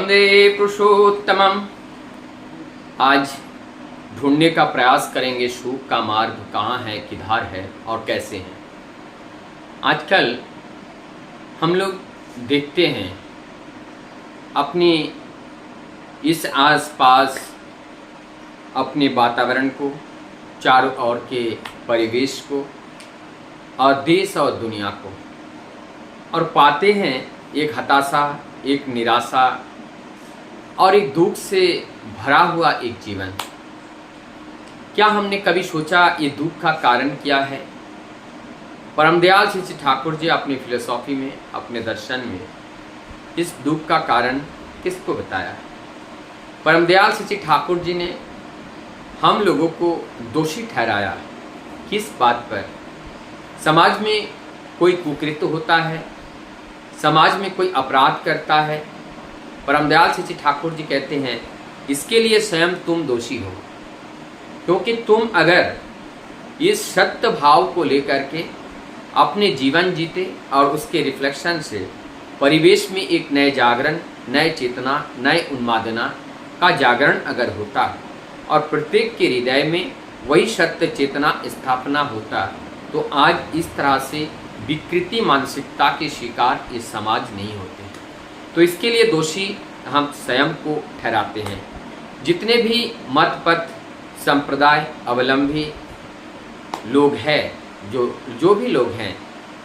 वंदे पुरुषोत्तमम। आज ढूंढने का प्रयास करेंगे सुख का मार्ग कहाँ है, किधर है और कैसे है। आजकल हम लोग देखते हैं अपनी इस आसपास अपने वातावरण को, चारों ओर के परिवेश को और देश और दुनिया को, और पाते हैं एक हताशा, एक निराशा और एक दुख से भरा हुआ एक जीवन। क्या हमने कभी सोचा ये दुख का कारण क्या है? परम दयाल श्री ठाकुर जी अपनी फिलोसॉफी में, अपने दर्शन में इस दुख का कारण किसको बताया है? परम दयाल श्री ठाकुर जी ने हम लोगों को दोषी ठहराया। किस बात पर? समाज में कोई कुकृत्य होता है, समाज में कोई अपराध करता है, परम दयाल श्री ठाकुर जी कहते हैं इसके लिए स्वयं तुम दोषी हो, क्योंकि तुम अगर इस सत्य भाव को लेकर के अपने जीवन जीते और उसके रिफ्लेक्शन से परिवेश में एक नए जागरण, नए चेतना, नए उन्मादना का जागरण अगर होता और प्रत्येक के हृदय में वही सत्य चेतना स्थापना होता, तो आज इस तरह से विकृति मानसिकता के शिकार इस समाज नहीं होते। तो इसके लिए दोषी हम स्वयं को ठहराते हैं। जितने भी मत पथ संप्रदाय अवलंबी लोग हैं, जो भी लोग हैं,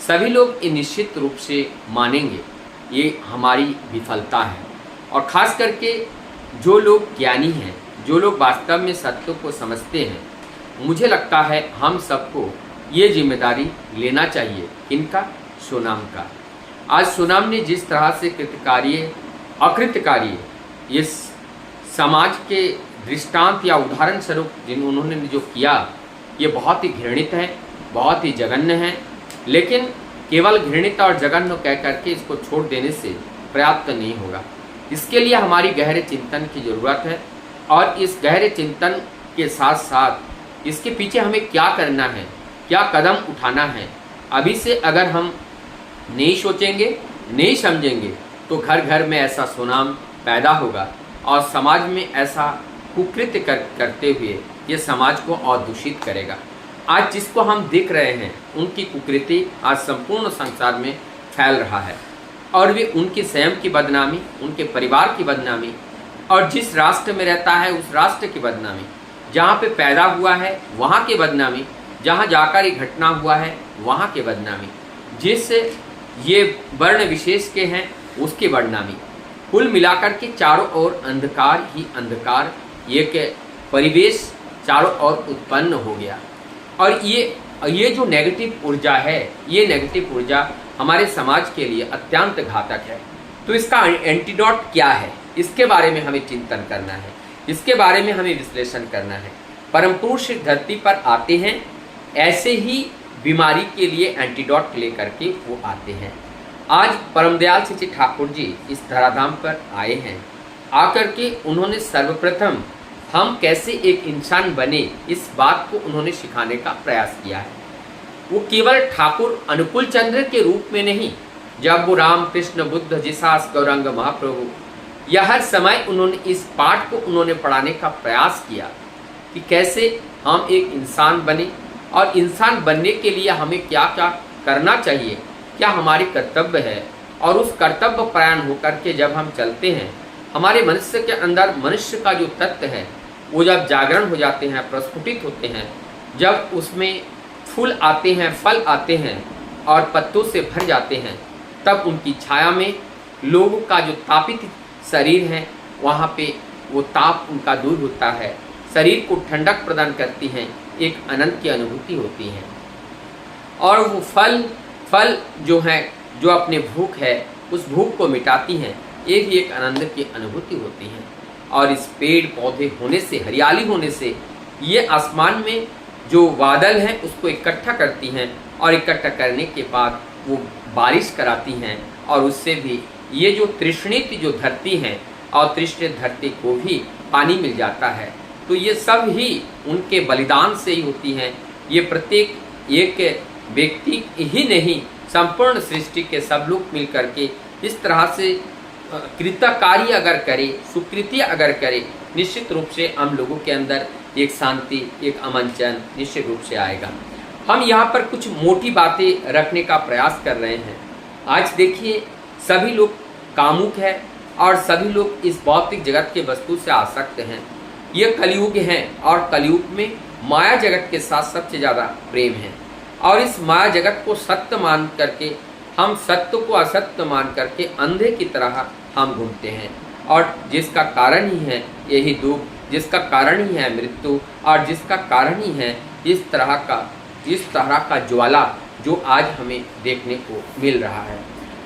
सभी लोग ये निश्चित रूप से मानेंगे ये हमारी विफलता है। और ख़ास करके जो लोग ज्ञानी हैं, जो लोग वास्तव में सत्य को समझते हैं, मुझे लगता है हम सबको ये जिम्मेदारी लेना चाहिए। इनका सोनाम का। आज सोनाम ने जिस तरह से कृतकार्य अकृतकार्य ये समाज के दृष्टांत या उदाहरण स्वरूप उन्होंने जो किया, ये बहुत ही घृणित है, बहुत ही जघन्य है। लेकिन केवल घृणित और जघन्य कह करके इसको छोड़ देने से पर्याप्त नहीं होगा। इसके लिए हमारी गहरे चिंतन की ज़रूरत है, और इस गहरे चिंतन के साथ साथ इसके पीछे हमें क्या करना है, क्या कदम उठाना है, अभी से अगर हम नहीं सोचेंगे, नहीं समझेंगे, तो घर घर में ऐसा सुनाम पैदा होगा और समाज में ऐसा कुकृत्य करते हुए ये समाज को और दूषित करेगा। आज जिसको हम देख रहे हैं उनकी कुकृति आज संपूर्ण संसार में फैल रहा है, और वे उनकी स्वयं की बदनामी, उनके परिवार की बदनामी, और जिस राष्ट्र में रहता है उस राष्ट्र की बदनामी, जहाँ पे पैदा हुआ है वहाँ की बदनामी, जहाँ जाकर ये घटना हुआ है वहाँ के बदनामी, जिस ये वर्ण विशेष के हैं उसकी बदनामी, कुल मिलाकर के चारों ओर अंधकार ही अंधकार, एक परिवेश चारों ओर उत्पन्न हो गया। और ये जो नेगेटिव ऊर्जा है, ये नेगेटिव ऊर्जा हमारे समाज के लिए अत्यंत घातक है। तो इसका एंटीडोट क्या है, इसके बारे में हमें चिंतन करना है, इसके बारे में हमें विश्लेषण करना है। परम पुरुष धरती पर आते हैं, ऐसे ही बीमारी के लिए एंटीडोट लेकर के वो आते हैं। आज परम दयाल श्री ठाकुर जी इस धराधाम पर आए हैं। आकर के उन्होंने सर्वप्रथम हम कैसे एक इंसान बने, इस बात को उन्होंने सिखाने का प्रयास किया है। वो केवल ठाकुर अनुकूल चंद्र के रूप में नहीं, जब वो राम कृष्ण बुद्ध जिसास गौरांग महाप्रभु, यह हर समय उन्होंने इस पाठ को उन्होंने पढ़ाने का प्रयास किया कि कैसे हम एक इंसान बने, और इंसान बनने के लिए हमें क्या क्या करना चाहिए, क्या हमारे कर्तव्य है। और उस कर्तव्य परायण होकर के जब हम चलते हैं, हमारे मनुष्य के अंदर मनुष्य का जो तत्व है वो जब जागरण हो जाते हैं, प्रस्फुटित होते हैं, जब उसमें फूल आते हैं, फल आते हैं और पत्तों से भर जाते हैं, तब उनकी छाया में लोगों का जो तापित शरीर है वहाँ पे वो ताप उनका दूर होता है, शरीर को ठंडक प्रदान करती हैं, एक आनंद की अनुभूति होती है। और वो फल जो है, जो अपने भूख है उस भूख को मिटाती हैं, ये भी एक आनंद की अनुभूति होती है। और इस पेड़ पौधे होने से, हरियाली होने से, ये आसमान में जो बादल हैं उसको इकट्ठा करती हैं, और इकट्ठा करने के बाद वो बारिश कराती हैं, और उससे भी ये जो तृष्णित जो धरती है और तृष्णित धरती को भी पानी मिल जाता है। तो ये सब ही उनके बलिदान से ही होती हैं। ये प्रत्येक एक व्यक्ति ही नहीं, संपूर्ण सृष्टि के सब लोग मिल करके इस तरह से कृतकारी अगर करे, सुकृति अगर करे, निश्चित रूप से हम लोगों के अंदर एक शांति, एक अमन-चैन निश्चित रूप से आएगा। हम यहाँ पर कुछ मोटी बातें रखने का प्रयास कर रहे हैं। आज देखिए, सभी लोग कामुक है और सभी लोग इस भौतिक जगत के वस्तु से आसक्त हैं। ये कलयुग है और कलयुग में माया जगत के साथ सबसे ज़्यादा प्रेम है और इस माया जगत को सत्य मान करके हम सत्य को असत्य मान करके अंधे की तरह हम घूमते हैं और जिसका कारण ही है यही दुख, जिसका कारण ही है मृत्यु और जिसका कारण ही है इस तरह का ज्वाला जो आज हमें देखने को मिल रहा है।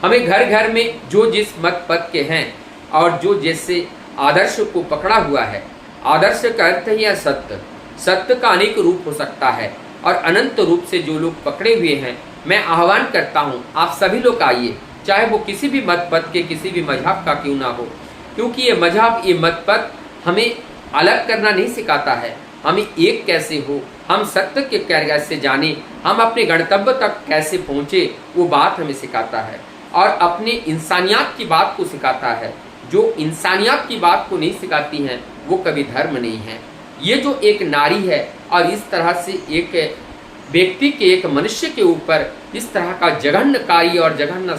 हमें घर घर में जो जिस मत पद के हैं और जो जैसे आदर्श को पकड़ा हुआ है, आदर्श का अर्थ ही है सत्य। सत्य का अनेक रूप हो सकता है और अनंत रूप से जो लोग पकड़े हुए हैं, मैं आह्वान करता हूँ आप सभी लोग आइए, चाहे वो किसी भी मत पद के, किसी भी मजहब का क्यों ना हो, क्योंकि ये मजहब, ये मत पद हमें अलग करना नहीं सिखाता है, हमें एक कैसे हो, हम सत्य के कैसे जाने, हम अपने गंतव्य तक कैसे पहुँचे, वो बात हमें सिखाता है और अपने इंसानियत की बात को सिखाता है। जो इंसानियत की बात को नहीं सिखाती हैं वो कभी धर्म नहीं है। ये जो एक नारी है और इस तरह से एक व्यक्ति के, एक मनुष्य के ऊपर इस तरह का जघन्यकारी और जघन्य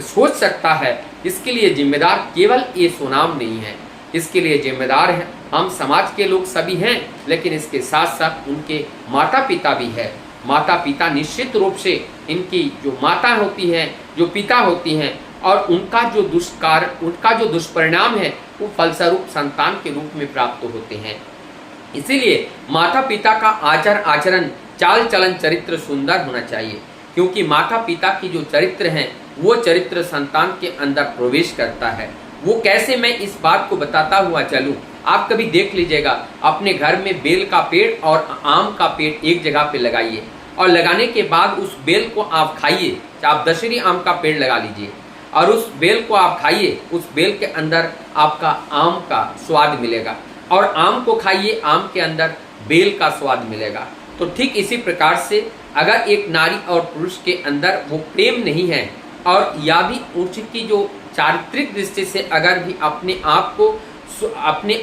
सोच सकता है, इसके लिए जिम्मेदार केवल ये सोनाम नहीं है, इसके लिए जिम्मेदार है हम समाज के लोग सभी हैं, लेकिन इसके साथ साथ उनके माता पिता भी है। माता पिता निश्चित रूप से, इनकी जो माता होती हैं, जो पिता होती हैं और उनका जो दुष्परिणाम है वो फलस्वरूप संतान के रूप में प्राप्त होते हैं। इसीलिए माता पिता का आचरण, चाल चलन, चरित्र सुंदर होना चाहिए, क्योंकि माता पिता की जो चरित्र हैं वो चरित्र संतान के अंदर प्रवेश करता है। वो कैसे, मैं इस बात को बताता हुआ चलूं। आप कभी देख लीजिएगा, अपने घर में बेल का पेड़ और आम का पेड़ एक जगह पे लगाइए और लगाने के बाद उस बेल को आप खाइए। आप दशहरी आम का पेड़ लगा लीजिए और उस बेल को आप खाइए, उस बेल के अंदर आपका आम का स्वाद मिलेगा और आम को खाइए, आम के अंदर बेल का स्वाद मिलेगा। तो ठीक इसी प्रकार से अगर एक नारी और पुरुष के अंदर वो प्रेम नहीं है और या भी उनकी जो चारित्रिक दृष्टि से अगर भी अपने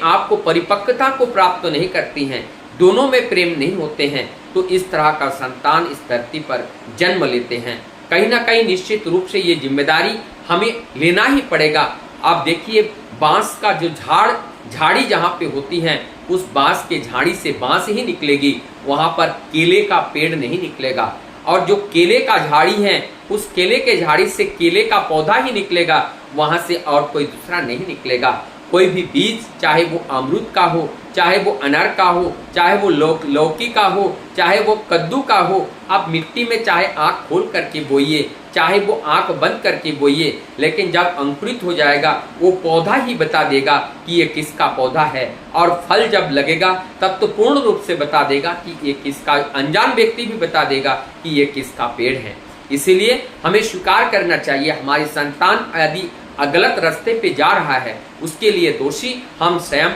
आप को परिपक्वता को प्राप्त नहीं करती हैं, दोनों में प्रेम नहीं होते हैं, तो इस तरह का संतान इस धरती पर जन्म लेते हैं। कहीं ना कहीं निश्चित रूप से ये जिम्मेदारी हमें लेना ही पड़ेगा। आप देखिए, बांस का जो झाड़ी जहाँ पे होती है, उस बांस के झाड़ी से बांस ही निकलेगी, वहाँ पर केले का पेड़ नहीं निकलेगा। और जो केले का झाड़ी है, उस केले के झाड़ी से केले का पौधा ही निकलेगा, वहाँ से और कोई दूसरा नहीं निकलेगा। कोई भी बीज, चाहे वो अमरूद का हो, चाहे वो अनार का हो, चाहे वो लौकी का हो, चाहे वो कद्दू का हो, आप मिट्टी में चाहे आँख खोल करके बोइए, चाहे वो आँख बंद करके बोइए, लेकिन जब अंकुरित हो जाएगा वो पौधा ही बता देगा कि ये किसका पौधा है। और फल जब लगेगा तब तो पूर्ण रूप से बता देगा कि ये किसका, अनजान व्यक्ति भी बता देगा कि ये किसका पेड़ है। इसीलिए हमें स्वीकार करना चाहिए, हमारी संतान यदि गलत रास्ते पे जा रहा है, उसके लिए दोषी हम स्वयं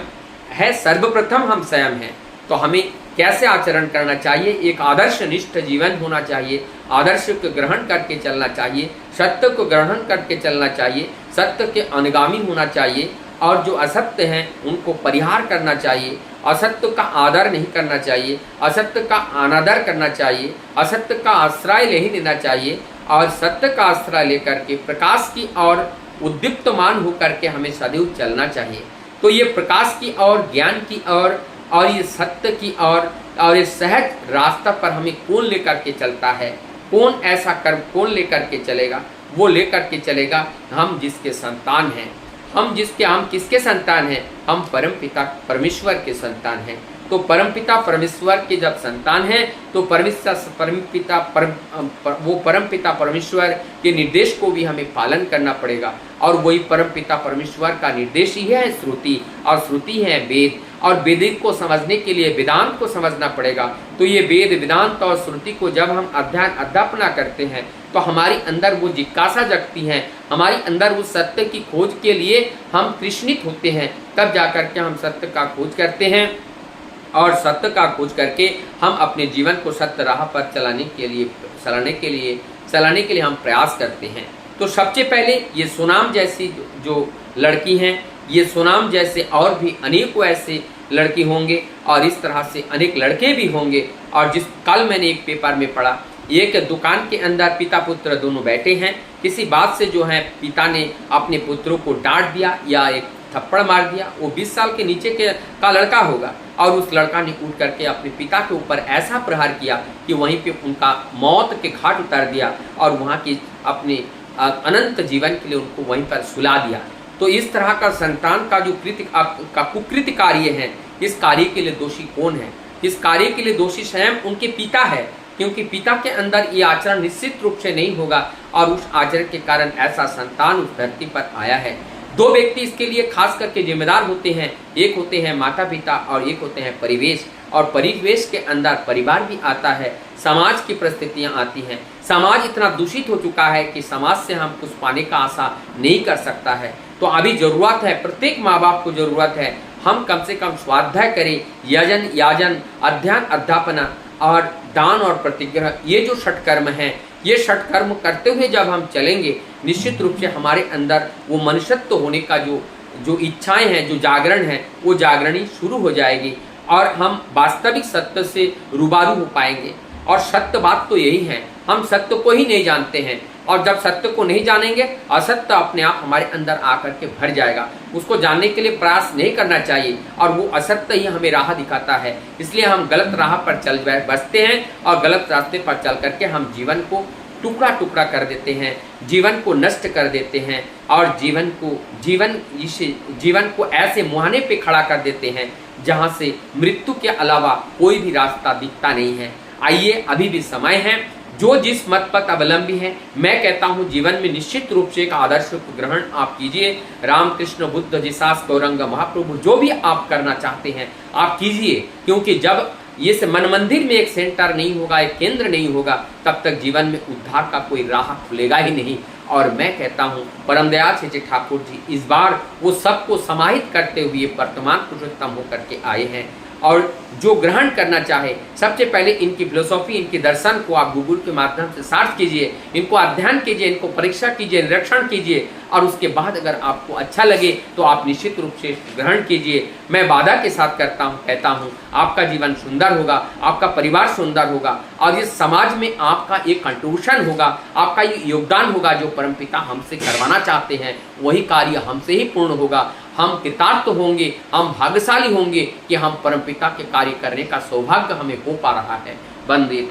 है, सर्वप्रथम हम स्वयं हैं। तो हमें कैसे आचरण करना चाहिए, एक आदर्श निष्ठ जीवन होना चाहिए, आदर्श को ग्रहण करके चलना चाहिए, सत्य को ग्रहण करके चलना चाहिए, सत्य के अनुगामी होना चाहिए और जो असत्य हैं उनको परिहार करना चाहिए। असत्य का आदर नहीं करना चाहिए, असत्य का अनादर करना चाहिए, असत्य का आश्रय नहीं लेना चाहिए और सत्य का आश्रय लेकर के प्रकाश की ओर उद्दीप्तमान होकर के हमें सदैव चलना चाहिए। तो ये प्रकाश की ओर, ज्ञान की ओर और ये सत्य की ओर और ये सहज रास्ता पर हमें कौन लेकर के चलता है, कौन ऐसा कर्म कौन लेकर के चलेगा, वो लेकर के चलेगा हम जिसके संतान हैं। हम किसके संतान हैं? हम परमपिता परमेश्वर के संतान हैं। तो परमपिता परमेश्वर के जब संतान हैं तो परमपिता परमेश्वर के निर्देश को भी हमें पालन करना पड़ेगा और वही परमपिता परमेश्वर का निर्देश ही है श्रुति, और श्रुति है वेद, और वेद को समझने के लिए वेदांत को समझना पड़ेगा। तो ये वेद, वेदांत और श्रुति को जब हम अध्यापना करते हैं तो हमारी अंदर वो जिज्ञासा जगती है, हमारी अंदर उस सत्य की खोज के लिए हम तृष्णित होते हैं, तब जाकर के हम सत्य का खोज करते हैं और सत्य का खोज करके हम अपने जीवन को सत्य राह पर चलाने के लिए हम प्रयास करते हैं। तो सबसे पहले ये सोनाम जैसी जो लड़की हैं, ये सोनाम जैसे और भी अनेकों ऐसे लड़के होंगे और इस तरह से अनेक लड़के भी होंगे। और जिस कल मैंने एक पेपर में पढ़ा, एक दुकान के अंदर पिता पुत्र दोनों बैठे हैं, किसी बात से जो है पिता ने अपने पुत्रों को डांट दिया या एक थप्पड़ मार दिया। वो 20 साल के नीचे का लड़का होगा और उस लड़का ने उठ करके अपने पिता के ऊपर ऐसा प्रहार किया कि वहीं पे उनका मौत के घाट उतार दिया और वहाँ की अपने अनंत जीवन के लिए उनको वहीं पर सुला दिया। तो इस तरह का संतान का जो कुकृत्य कार्य है, इस कार्य के लिए दोषी कौन है? इस कार्य के लिए दोषी स्वयं उनके पिता है, क्योंकि पिता के अंदर ये आचरण निश्चित रूप से नहीं होगा और उस आचरण के कारण ऐसा संतान उस धरती पर आया है। दो व्यक्ति इसके लिए खास करके जिम्मेदार होते हैं, एक होते हैं माता पिता और एक होते हैं परिवेश। और परिवेश के अंदर परिवार भी आता है, समाज की परिस्थितियां आती हैं। समाज इतना दूषित हो चुका है कि समाज से हम कुछ पाने का आशा नहीं कर सकता है। तो अभी जरूरत है, प्रत्येक माँ बाप को जरूरत है, हम कम से कम स्वाध्याय करें, यजन याजन अध्ययन अध्यापना और दान और प्रतिग्रह, ये जो षट कर्म हैं, ये षट कर्म करते हुए जब हम चलेंगे, निश्चित रूप से हमारे अंदर वो मनुष्यत्व होने का जो इच्छाएं हैं, जो जागरण है, वो जागरणी शुरू हो जाएगी और हम वास्तविक सत्य से रूबरू हो पाएंगे। और सत्य बात तो यही है, हम सत्य को ही नहीं जानते हैं और जब सत्य को नहीं जानेंगे, असत्य अपने आप हमारे अंदर आकर के भर जाएगा। उसको जानने के लिए प्रयास नहीं करना चाहिए और वो असत्य ही हमें राह दिखाता है। इसलिए हम गलत राह पर चल बसते हैं और गलत रास्ते पर चल करके हम जीवन को टुकड़ा टुकड़ा कर देते हैं, जीवन को नष्ट कर देते हैं और जीवन को ऐसे मुहाने पे खड़ा कर देते हैं जहाँ से मृत्यु के अलावा कोई भी रास्ता दिखता नहीं है। आइए, अभी भी समय है, जो जिस मत पथ अवलंबी है, मैं कहता हूँ जीवन में निश्चित रूप से एक आदर्श को ग्रहण आप कीजिए। रामकृष्ण बुद्ध जिसास गौरंग महाप्रभु, जो भी आप करना चाहते हैं आप कीजिए, क्योंकि जब ये से मन मंदिर में एक सेंटर नहीं होगा, एक केंद्र नहीं होगा, तब तक जीवन में उद्धार का कोई राह खुलेगा ही नहीं। और मैं कहता हूँ परम दयाल श्री ठाकुर जी इस बार वो सबको समाहित करते हुए वर्तमान पुरुषोत्तम होकर के आए हैं और जो ग्रहण करना चाहे, सबसे पहले इनकी फिलोसॉफी, इनके दर्शन को आप गूगल के माध्यम से सर्च कीजिए, इनको अध्ययन कीजिए, इनको परीक्षा कीजिए, निरीक्षण कीजिए और उसके बाद अगर आपको अच्छा लगे तो आप निश्चित रूप से ग्रहण कीजिए। मैं वादा के साथ कहता हूँ आपका जीवन सुंदर होगा, आपका परिवार सुंदर होगा और इस समाज में आपका एक कंट्रीब्यूशन होगा, आपका ये योगदान होगा जो परमपिता हमसे करवाना चाहते हैं, वही कार्य हमसे ही पूर्ण होगा। हम कृतार्थ होंगे, हम भाग्यशाली होंगे कि हम परमपिता के कार्य करने का सौभाग्य हमें हो पा रहा है। वंदे